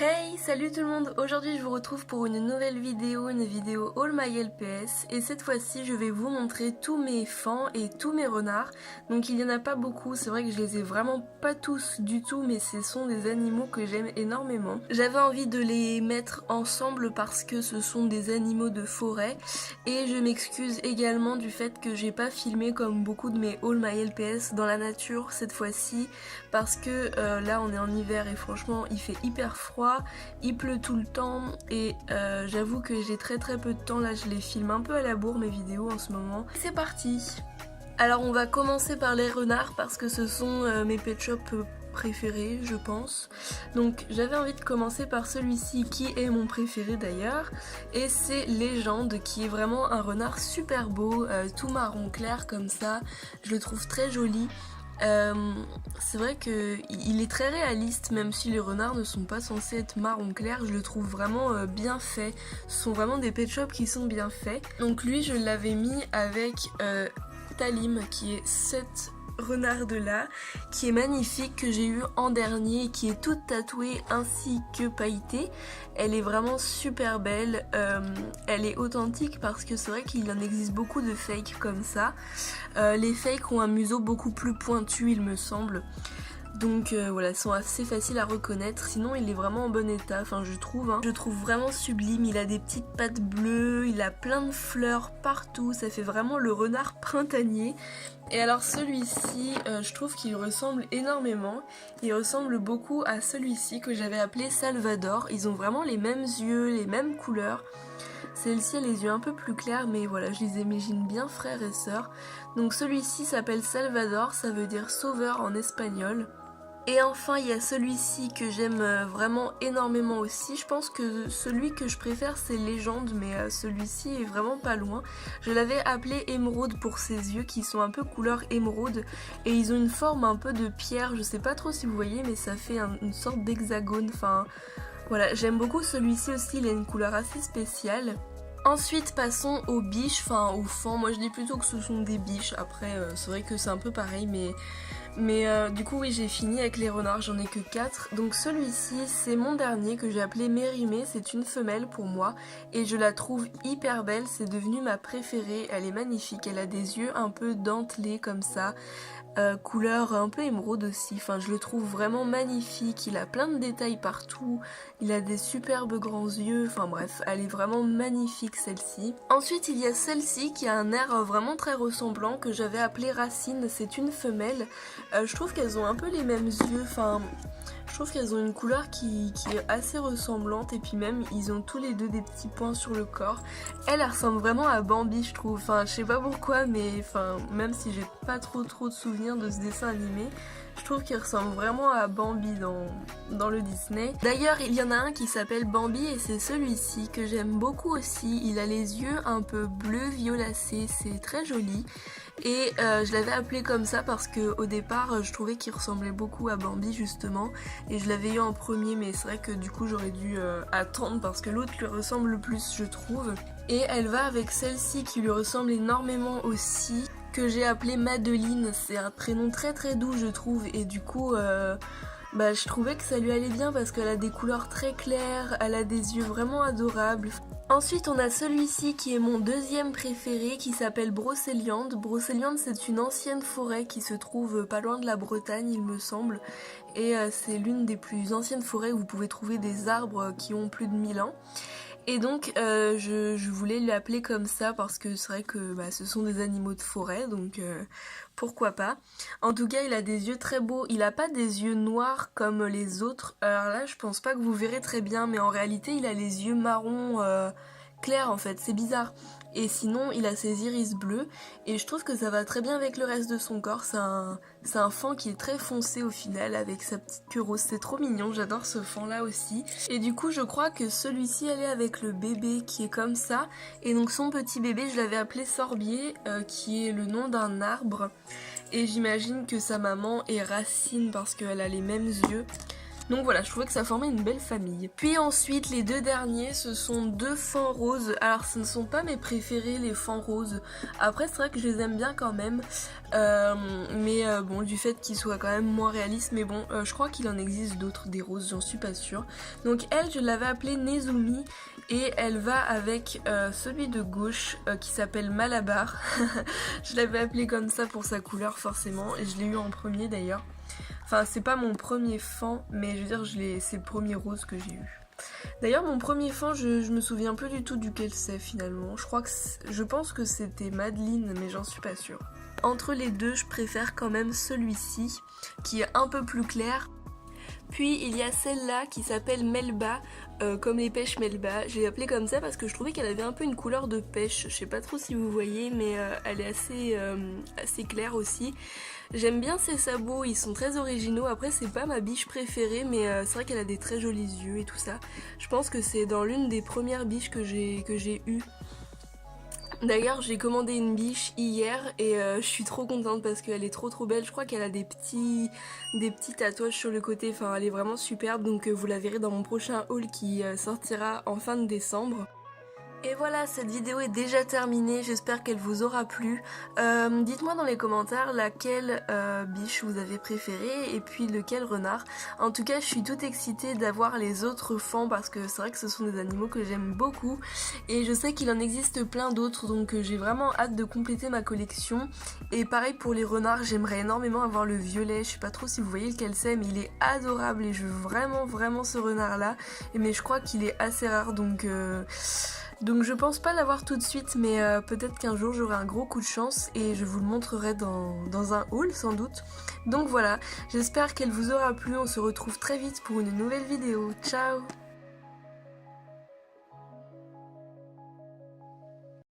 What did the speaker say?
Hey, salut tout le monde! Aujourd'hui je vous retrouve pour une nouvelle vidéo, une vidéo All My LPS, et cette fois-ci je vais vous montrer tous mes fans et tous mes renards. Donc il n'y en a pas beaucoup, c'est vrai que je les ai vraiment pas tous du tout, mais ce sont des animaux que j'aime énormément. J'avais envie de les mettre ensemble parce que ce sont des animaux de forêt, et je m'excuse également du fait que j'ai pas filmé comme beaucoup de mes All My LPS dans la nature cette fois-ci, parce que là on est en hiver et franchement il fait hyper froid. Il pleut tout le temps et j'avoue que j'ai très peu de temps, là je les filme un peu à la bourre mes vidéos en ce moment. C'est parti! Alors on va commencer par les renards parce que ce sont mes pet shops préférés je pense. Donc j'avais envie de commencer par celui-ci qui est mon préféré d'ailleurs, et c'est Légende, qui est vraiment un renard super beau, tout marron clair comme ça, je le trouve très joli. C'est vrai qu'il est très réaliste, même si les renards ne sont pas censés être marron clair, je le trouve vraiment bien fait. Ce sont vraiment des pet shops qui sont bien faits. Donc lui je l'avais mis avec Talim, qui est cette renarde là, qui est magnifique, que j'ai eu en dernier, qui est toute tatouée ainsi que pailletée. Elle est vraiment super belle, elle est authentique parce que c'est vrai qu'il en existe beaucoup de fakes comme ça. Les fakes ont un museau beaucoup plus pointu il me semble. Donc voilà, ils sont assez faciles à reconnaître. Sinon il est vraiment en bon état, enfin je trouve. Je trouve vraiment sublime, il a des petites pattes bleues, il a plein de fleurs partout, ça fait vraiment le renard printanier. Et alors celui-ci, je trouve qu'il ressemble énormément. Il ressemble beaucoup à celui-ci que j'avais appelé Salvador. Ils ont vraiment les mêmes yeux, les mêmes couleurs. Celle-ci a les yeux un peu plus clairs, mais voilà, je les imagine bien frères et sœurs. Donc celui-ci s'appelle Salvador, ça veut dire sauveur en espagnol. Et enfin il y a celui-ci que j'aime vraiment énormément aussi. Je pense que celui que je préfère c'est Légende, mais celui-ci est vraiment pas loin. Je l'avais appelé Émeraude pour ses yeux qui sont un peu couleur émeraude, et ils ont une forme un peu de pierre, je sais pas trop si vous voyez, mais ça fait une sorte d'hexagone. Enfin voilà, j'aime beaucoup celui-ci aussi, il a une couleur assez spéciale. Ensuite passons aux biches, enfin aux fans, moi je dis plutôt que ce sont des biches, après c'est vrai que c'est un peu pareil, mais du coup oui, j'ai fini avec les renards, j'en ai que 4. Donc celui-ci c'est mon dernier que j'ai appelé Mérimée, c'est une femelle pour moi et je la trouve hyper belle, c'est devenu ma préférée, elle est magnifique, elle a des yeux un peu dentelés comme ça. Couleur un peu émeraude aussi, enfin je le trouve vraiment magnifique, il a plein de détails partout, il a des superbes grands yeux, enfin bref, elle est vraiment magnifique celle-ci. Ensuite il y a celle-ci qui a un air vraiment très ressemblant, que j'avais appelé Racine, c'est une femelle. Je trouve qu'elles ont un peu les mêmes yeux, enfin je trouve qu'elles ont une couleur qui est assez ressemblante, et puis même ils ont tous les deux des petits points sur le corps. Elle ressemble vraiment à Bambi je trouve, enfin je sais pas pourquoi, mais enfin même si j'ai pas trop de souvenirs de ce dessin animé, je trouve qu'il ressemble vraiment à Bambi dans le Disney. D'ailleurs il y en a un qui s'appelle Bambi et c'est celui-ci que j'aime beaucoup aussi, il a les yeux un peu bleu violacés, c'est très joli. Et je l'avais appelé comme ça parce que au départ je trouvais qu'il ressemblait beaucoup à Bambi justement, et je l'avais eu en premier, mais c'est vrai que du coup j'aurais dû attendre parce que l'autre lui ressemble le plus je trouve. Et elle va avec celle-ci qui lui ressemble énormément aussi, que j'ai appelée Madeline, c'est un prénom très doux je trouve, et du coup je trouvais que ça lui allait bien parce qu'elle a des couleurs très claires, elle a des yeux vraiment adorables. Ensuite on a celui-ci qui est mon deuxième préféré, qui s'appelle Brocéliande. Brocéliande c'est une ancienne forêt qui se trouve pas loin de la Bretagne il me semble, et c'est l'une des plus anciennes forêts où vous pouvez trouver des arbres qui ont plus de 1000 ans. Et donc je voulais l'appeler comme ça parce que c'est vrai que ce sont des animaux de forêt, donc pourquoi pas. En tout cas il a des yeux très beaux, il a pas des yeux noirs comme les autres, alors là je pense pas que vous verrez très bien, mais en réalité il a les yeux marron clairs en fait, c'est bizarre. Et sinon il a ses iris bleus, et je trouve que ça va très bien avec le reste de son corps, c'est un faon qui est très foncé au final avec sa petite queue rose, c'est trop mignon, j'adore ce faon là aussi. Et du coup je crois que celui-ci allait avec le bébé qui est comme ça, et donc son petit bébé je l'avais appelé Sorbier, qui est le nom d'un arbre, et j'imagine que sa maman est Racine parce qu'elle a les mêmes yeux. Donc voilà, je trouvais que ça formait une belle famille. Puis ensuite, les deux derniers, ce sont deux fans roses. Alors ce ne sont pas mes préférés, les fans roses. Après c'est vrai que je les aime bien quand même. Mais bon, du fait qu'ils soient quand même moins réalistes. Mais bon, je crois qu'il en existe d'autres des roses, j'en suis pas sûre. Donc elle, je l'avais appelée Nezumi. Et elle va avec celui de gauche qui s'appelle Malabar. Je l'avais appelé comme ça pour sa couleur forcément. Et je l'ai eu en premier d'ailleurs. Enfin, c'est pas mon premier fan, mais je veux dire, c'est le premier rose que j'ai eu. D'ailleurs, mon premier fan, je me souviens plus du tout duquel c'est finalement. Je pense que c'était Madeline, mais j'en suis pas sûre. Entre les deux, je préfère quand même celui-ci, qui est un peu plus clair. Puis il y a celle-là qui s'appelle Melba, comme les pêches Melba. Je l'ai appelée comme ça parce que je trouvais qu'elle avait un peu une couleur de pêche. Je sais pas trop si vous voyez, mais elle est assez claire aussi. J'aime bien ses sabots, ils sont très originaux. Après c'est pas ma biche préférée, mais c'est vrai qu'elle a des très jolis yeux et tout ça. Je pense que c'est dans l'une des premières biches que j'ai eues. D'ailleurs j'ai commandé une biche hier et je suis trop contente parce qu'elle est trop belle. Je crois qu'elle a des petits tatouages sur le côté, enfin elle est vraiment superbe. Donc vous la verrez dans mon prochain haul qui sortira en fin de décembre. Et voilà, cette vidéo est déjà terminée, j'espère qu'elle vous aura plu. Dites-moi dans les commentaires laquelle biche vous avez préférée et puis lequel renard. En tout cas, je suis toute excitée d'avoir les autres fans parce que c'est vrai que ce sont des animaux que j'aime beaucoup. Et je sais qu'il en existe plein d'autres, donc j'ai vraiment hâte de compléter ma collection. Et pareil pour les renards, j'aimerais énormément avoir le violet. Je sais pas trop si vous voyez lequel c'est, mais il est adorable et je veux vraiment ce renard là. Mais je crois qu'il est assez rare, donc je pense pas l'avoir tout de suite, mais peut-être qu'un jour j'aurai un gros coup de chance et je vous le montrerai dans un haul sans doute. Donc voilà, j'espère qu'elle vous aura plu, on se retrouve très vite pour une nouvelle vidéo. Ciao!